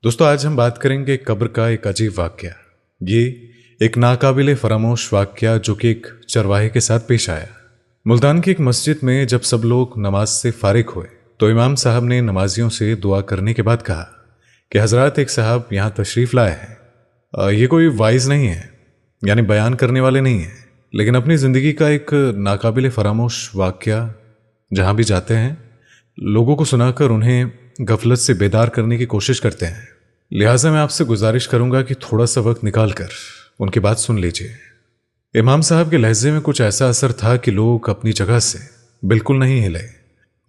दोस्तों, आज हम बात करेंगे कब्र का एक अजीब वाकया। ये एक नाकाबिले फरामोश वाकया जो कि एक चरवाहे के साथ पेश आया। मुल्तान की एक मस्जिद में जब सब लोग नमाज से फारिग हुए तो इमाम साहब ने नमाजियों से दुआ करने के बाद कहा कि हजरात, एक साहब यहाँ तशरीफ़ लाए हैं। ये कोई वाइज नहीं है, यानी बयान करने वाले नहीं हैं, लेकिन अपनी ज़िंदगी का एक नाकाबिले फरामोश वाकया जहाँ भी जाते हैं लोगों को सुनाकर उन्हें गफलत से बेदार करने की कोशिश करते हैं। लिहाजा मैं आपसे गुजारिश करूंगा कि थोड़ा सा वक्त निकाल कर उनकी बात सुन लीजिए। इमाम साहब के लहजे में कुछ ऐसा असर था कि लोग अपनी जगह से बिल्कुल नहीं हिले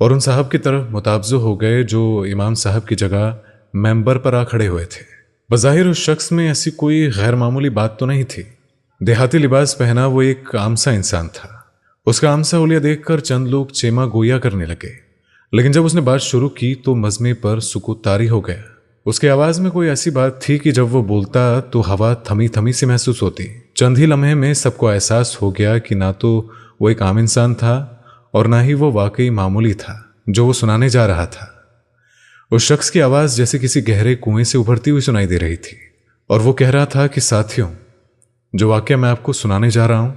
और उन साहब की तरफ मुतावज्जो हो गए जो इमाम साहब की जगह मेंबर पर आ खड़े हुए थे। बज़ाहिर उस शख्स में ऐसी कोई गैर मामूली बात तो नहीं थी। देहाती लिबास पहना वो एक आम सा इंसान था। उसका आम सा हुलिया देखकर चंद लोग चेमा गोया करने लगे, लेकिन जब उसने बात शुरू की तो मजमे पर सुकूत तारी हो गया। उसकी आवाज में कोई ऐसी बात थी कि जब वो बोलता तो हवा थमी थमी सी महसूस होती। चंद ही लम्हे में सबको एहसास हो गया कि ना तो वो एक आम इंसान था और ना ही वो वाकई मामूली था जो वो सुनाने जा रहा था। उस शख्स की आवाज जैसे किसी गहरे कुएं से उभरती हुई सुनाई दे रही थी और वो कह रहा था कि साथियों, जो वाकया मैं आपको सुनाने जा रहा हूं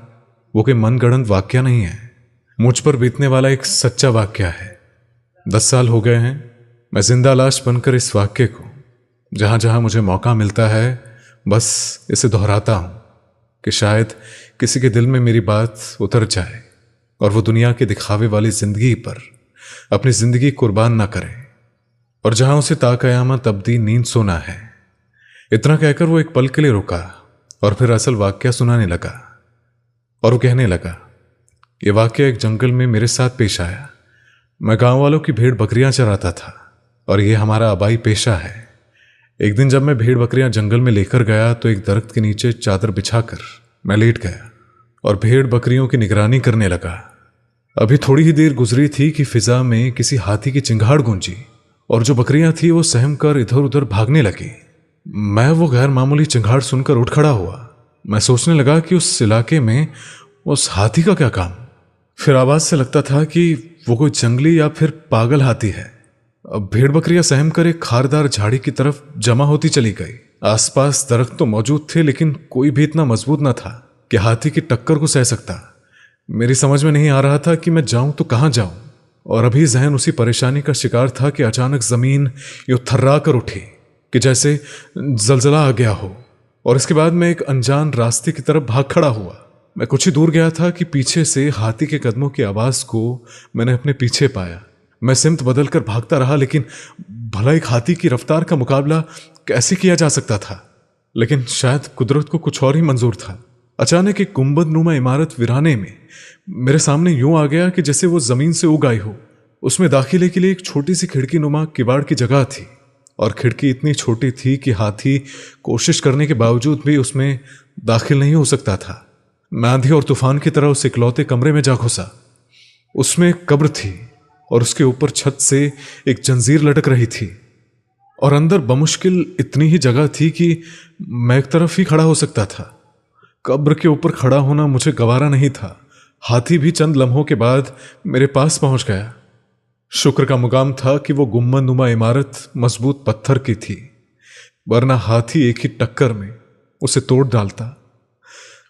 वो कोई मनगढ़ंत वाकया नहीं है, मुझ पर बीतने वाला एक सच्चा वाकया है। 10 साल हो गए हैं मैं जिंदा लाश बनकर इस वाक्य को जहां जहां मुझे मौका मिलता है बस इसे दोहराता हूं कि शायद किसी के दिल में मेरी बात उतर जाए और वो दुनिया के दिखावे वाली जिंदगी पर अपनी जिंदगी कुर्बान ना करे और जहां उसे ताक़यामत अब्दी नींद सोना है। इतना कहकर वो एक पल के लिए रुका और फिर असल वाकया सुनाने लगा। और वो कहने लगा, ये वाकया एक जंगल में मेरे साथ पेश आया। मैं गांव वालों की भेड़ बकरियां चराता था और ये हमारा आबाई पेशा है। एक दिन जब मैं भेड़ बकरियां जंगल में लेकर गया तो एक दरख्त के नीचे चादर बिछाकर मैं लेट गया और भेड़ बकरियों की निगरानी करने लगा। अभी थोड़ी ही देर गुजरी थी कि फिजा में किसी हाथी की चिंगाड़ गूंजी और जो बकरियां थी वो सहम कर इधर उधर भागने लगी। मैं वो गैर मामूली चिंगाड़ सुनकर उठ खड़ा हुआ। मैं सोचने लगा कि उस इलाके में उस हाथी का क्या काम। फिर आवाज से लगता था कि वो कोई जंगली या फिर पागल हाथी है। अब भेड़ बकरियां सहम कर एक खारदार झाड़ी की तरफ जमा होती चली गई। आसपास दरख्त तो मौजूद थे लेकिन कोई भी इतना मजबूत न था कि हाथी की टक्कर को सह सकता। मेरी समझ में नहीं आ रहा था कि मैं जाऊं तो कहां जाऊं और अभी जहन उसी परेशानी का शिकार था कि अचानक जमीन यूं थर्रा कर उठी कि जैसे जलजला आ गया हो और इसके बाद मैं एक अनजान रास्ते की तरफ भाग खड़ा हुआ। मैं कुछ ही दूर गया था कि पीछे से हाथी के कदमों की आवाज को मैंने अपने पीछे पाया। मैं सिमत बदलकर भागता रहा, लेकिन भला एक हाथी की रफ्तार का मुकाबला कैसे किया जा सकता था। लेकिन शायद कुदरत को कुछ और ही मंजूर था। अचानक एक गुंबद नुमा इमारत वीराने में मेरे सामने यूं आ गया कि जैसे वो जमीन से उग आई हो। उसमें दाखिले के लिए एक छोटी सी खिड़की नुमा किवाड़ की जगह थी और खिड़की इतनी छोटी थी कि हाथी कोशिश करने के बावजूद भी उसमें दाखिल नहीं हो सकता था। मैं आंधी और तूफान की तरह उस इकलौते कमरे में जा घुसा। उसमें एक कब्र थी और उसके ऊपर छत से एक जंजीर लटक रही थी और अंदर बमुश्किल इतनी ही जगह थी कि मैं एक तरफ ही खड़ा हो सकता था। कब्र के ऊपर खड़ा होना मुझे गवारा नहीं था। हाथी भी चंद लम्हों के बाद मेरे पास पहुंच गया। शुक्र का मुकाम था कि वो गुम्बद नुमा इमारत मजबूत पत्थर की थी, वरना हाथी एक ही टक्कर में उसे तोड़ डालता।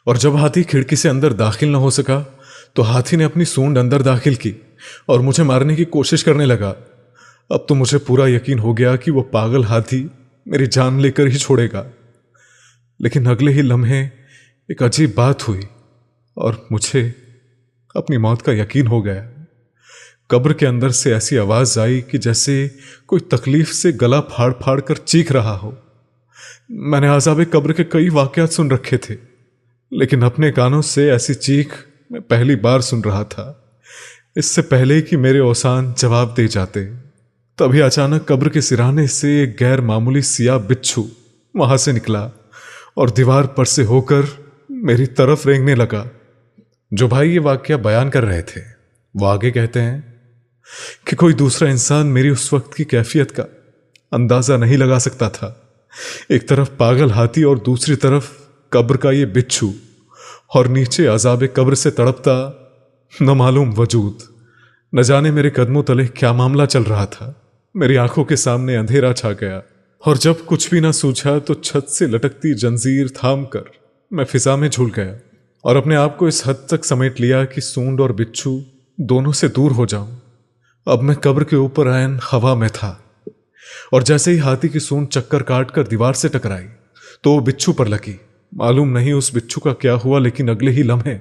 और जब हाथी खिड़की से अंदर दाखिल न हो सका तो हाथी ने अपनी सूंड अंदर दाखिल की और मुझे मारने की कोशिश करने लगा। अब तो मुझे पूरा यकीन हो गया कि वो पागल हाथी मेरी जान लेकर ही छोड़ेगा। लेकिन अगले ही लम्हे एक अजीब बात हुई और मुझे अपनी मौत का यकीन हो गया। कब्र के अंदर से ऐसी आवाज आई कि जैसे कोई तकलीफ से गला फाड़ फाड़ कर चीख रहा हो। मैंने आज़ाब कब्र के कई वाकयात सुन रखे थे, लेकिन अपने कानों से ऐसी चीख मैं पहली बार सुन रहा था, इससे पहले कि मेरे औसान जवाब दे जाते। तभी अचानक कब्र के सिराने से एक गैर मामूली सियाह बिच्छू वहां से निकला और दीवार पर से होकर मेरी तरफ रेंगने लगा। जो भाई ये वाकया बयान कर रहे थे वो आगे कहते हैं कि कोई दूसरा इंसान मेरी उस वक्त की कैफियत का अंदाजा नहीं लगा सकता था। एक तरफ पागल हाथी और दूसरी तरफ कब्र का ये बिच्छू और नीचे अजाब कब्र से तड़पता न मालूम वजूद। न जाने मेरे कदमों तले क्या मामला चल रहा था। मेरी आंखों के सामने अंधेरा छा गया और जब कुछ भी ना सूझा तो छत से लटकती जंजीर थाम कर मैं फिजा में झूल गया और अपने आप को इस हद तक समेट लिया कि सूंड और बिच्छू दोनों से दूर हो जाऊं। अब मैं कब्र के ऊपर ऐन हवा में था और जैसे ही हाथी की सूंड चक्कर काट कर दीवार से टकराई तो वो बिच्छू पर लगी। मालूम नहीं उस बिच्छू का क्या हुआ, लेकिन अगले ही लम्हे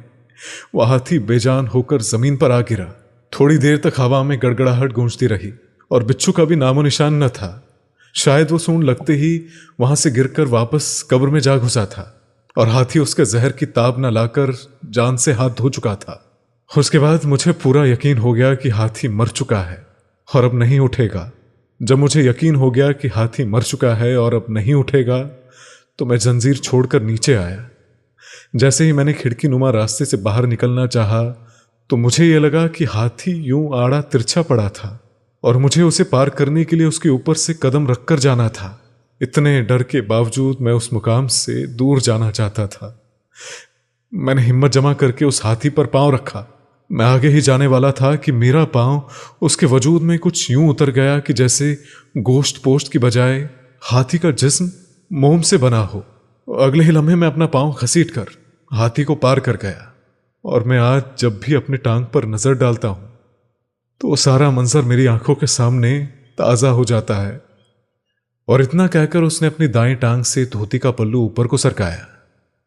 वह हाथी बेजान होकर जमीन पर आ गिरा। थोड़ी देर तक हवा में गड़गड़ाहट गूंजती रही और बिच्छू का भी नामो निशान न था। शायद वो सूंड लगते ही वहां से गिरकर वापस कब्र में जा घुसा था और हाथी उसके जहर की ताब न लाकर जान से हाथ धो चुका था। उसके बाद मुझे पूरा यकीन हो गया कि हाथी मर चुका है और अब नहीं उठेगा। जब मुझे यकीन हो गया कि हाथी मर चुका है और अब नहीं उठेगा तो मैं जंजीर छोड़कर नीचे आया। जैसे ही मैंने खिड़की नुमा रास्ते से बाहर निकलना चाहा तो मुझे यह लगा कि हाथी यूं आड़ा तिरछा पड़ा था और मुझे उसे पार करने के लिए उसके ऊपर से कदम रखकर जाना था। इतने डर के बावजूद मैं उस मुकाम से दूर जाना चाहता था। मैंने हिम्मत जमा करके उस हाथी पर पांव रखा। मैं आगे ही जाने वाला था कि मेरा पांव उसके वजूद में कुछ यूं उतर गया कि जैसे गोश्त पोश्त की बजाय हाथी का जिस्म मोम से बना हो। अगले ही लम्हे मैं अपना पांव घसीट कर हाथी को पार कर गया और मैं आज जब भी अपने टांग पर नजर डालता हूं तो वो सारा मंजर मेरी आंखों के सामने ताजा हो जाता है। और इतना कहकर उसने अपनी दाएं टांग से धोती का पल्लू ऊपर को सरकाया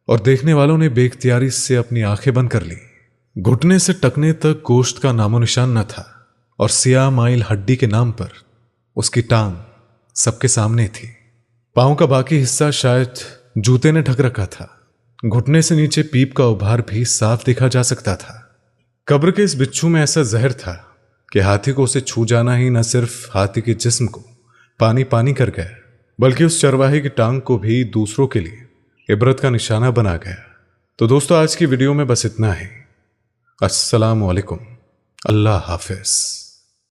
और देखने वालों ने बेख्तियारी से अपनी आंखें बंद कर ली। घुटने से टकने तक गोश्त का नामो निशान न था और सियाह माइल हड्डी के नाम पर उसकी टांग सबके सामने थी। पांव का बाकी हिस्सा शायद जूते ने ढक रखा था। घुटने से नीचे पीप का उभार भी साफ देखा जा सकता था। कब्र के इस बिच्छू में ऐसा जहर था कि हाथी को उसे छू जाना ही न सिर्फ हाथी के जिस्म को पानी पानी कर गया, बल्कि उस चरवाहे की टांग को भी दूसरों के लिए इबरत का निशाना बना गया। तो दोस्तों, आज की वीडियो में बस इतना ही। अस्सलाम वालेकुम। अल्लाह हाफिज।